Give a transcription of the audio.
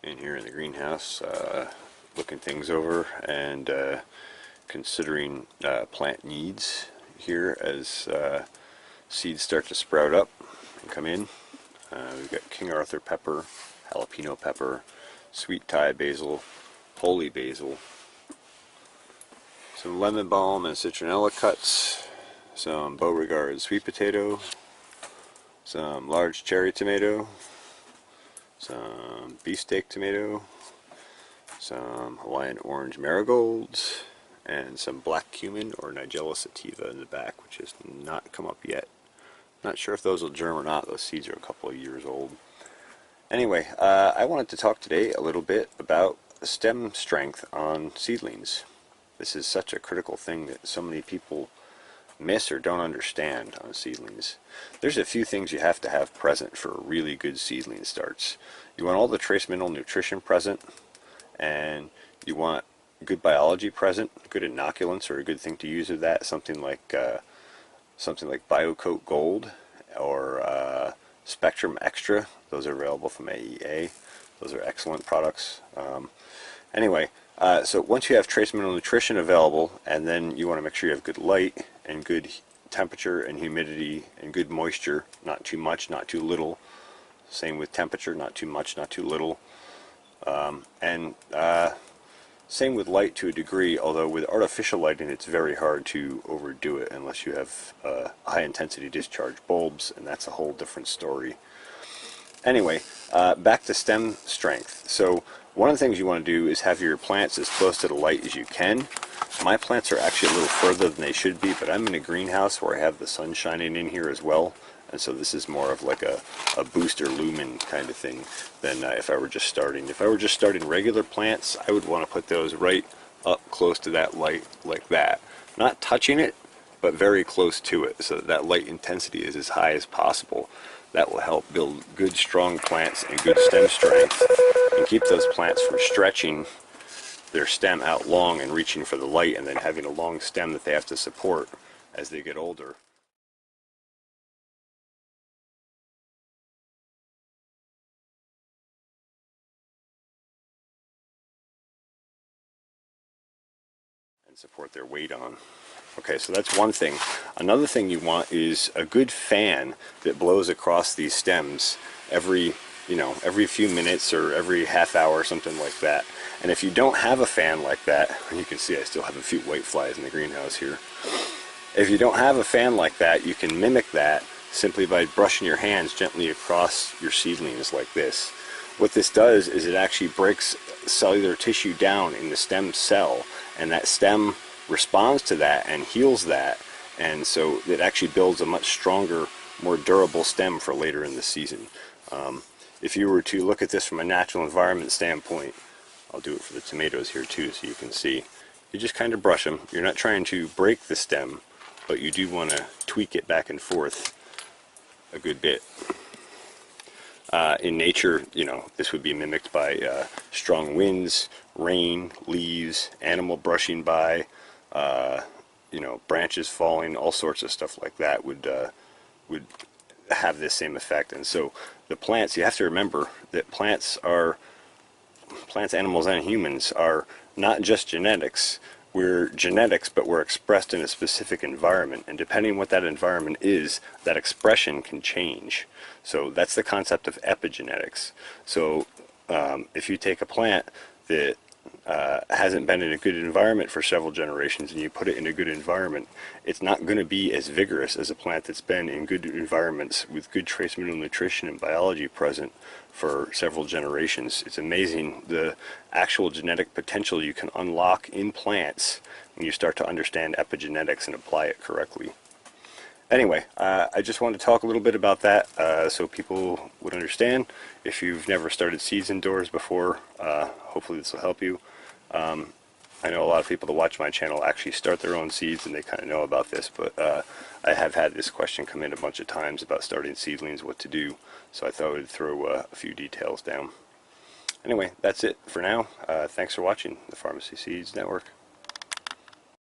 in here in the greenhouse, looking things over and considering plant needs here as seeds start to sprout up and come in. We've got King Arthur pepper, jalapeno pepper, sweet Thai basil, holy basil, some lemon balm and citronella cuts, some Beauregard sweet potato, some large cherry tomato, some beefsteak tomato, some Hawaiian orange marigolds, and some black cumin or Nigella sativa in the back, which has not come up yet. Not sure if those will germ or not. Those seeds are a couple of years old. Anyway, I wanted to talk today a little bit about stem strength on seedlings. This is such a critical thing that so many people miss or don't understand on seedlings. There's a few things you have to have present for really good seedling starts. You want all the trace mineral nutrition present, and you want good biology present. Good inoculants are a good thing to use of that. Something like BioCoat Gold or Spectrum Extra. Those are available from AEA. Those are excellent products. Anyway, so once you have trace mineral nutrition available, and then you want to make sure you have good light and good temperature and humidity and good moisture, not too much, not too little. Same with temperature, not too much, not too little. Same with light to a degree, although with artificial lighting it's very hard to overdo it unless you have high intensity discharge bulbs, and that's a whole different story. Anyway, back to stem strength. So one of the things you want to do is have your plants as close to the light as you can. My plants are actually a little further than they should be, but I'm in a greenhouse where I have the sun shining in here as well, and so this is more of like a booster lumen kind of thing than if I were just starting. If I were just starting regular plants, I would want to put those right up close to that light like that. Not touching it, but very close to it, so that light intensity is as high as possible. That will help build good strong plants and good stem strength and keep those plants from stretching their stem out long and reaching for the light and then having a long stem that they have to support as they get older. And support their weight on. Okay, so that's one thing. Another thing you want is a good fan that blows across these stems every few minutes or every half hour, something like that. And if you don't have a fan like that, you can see I still have a few white flies in the greenhouse here. If you don't have a fan like that, you can mimic that simply by brushing your hands gently across your seedlings like this. What this does is it actually breaks cellular tissue down in the stem cell, and that stem responds to that and heals that, and so it actually builds a much stronger, more durable stem for later in the season. If you were to look at this from a natural environment standpoint, I'll do it for the tomatoes here too so you can see. You just kind of brush them. You're not trying to break the stem, but you do want to tweak it back and forth a good bit. In nature, this would be mimicked by strong winds, rain, leaves, animal brushing by, branches falling, all sorts of stuff like that would have this same effect. And so the plants, you have to remember that plants, animals, and humans are not just genetics. We're genetics, but we're expressed in a specific environment, and depending on what that environment is, that expression can change. So that's the concept of epigenetics. So if you take a plant that hasn't been in a good environment for several generations and you put it in a good environment, it's not going to be as vigorous as a plant that's been in good environments with good trace mineral nutrition and biology present for several generations. It's amazing the actual genetic potential you can unlock in plants when you start to understand epigenetics and apply it correctly. Anyway, I just wanted to talk a little bit about that so people would understand. If you've never started seeds indoors before, hopefully this will help you. I know a lot of people that watch my channel actually start their own seeds and they kind of know about this, but I have had this question come in a bunch of times about starting seedlings, what to do, so I thought I would throw a few details down. Anyway, that's it for now. Thanks for watching the Pharmacy Seeds Network.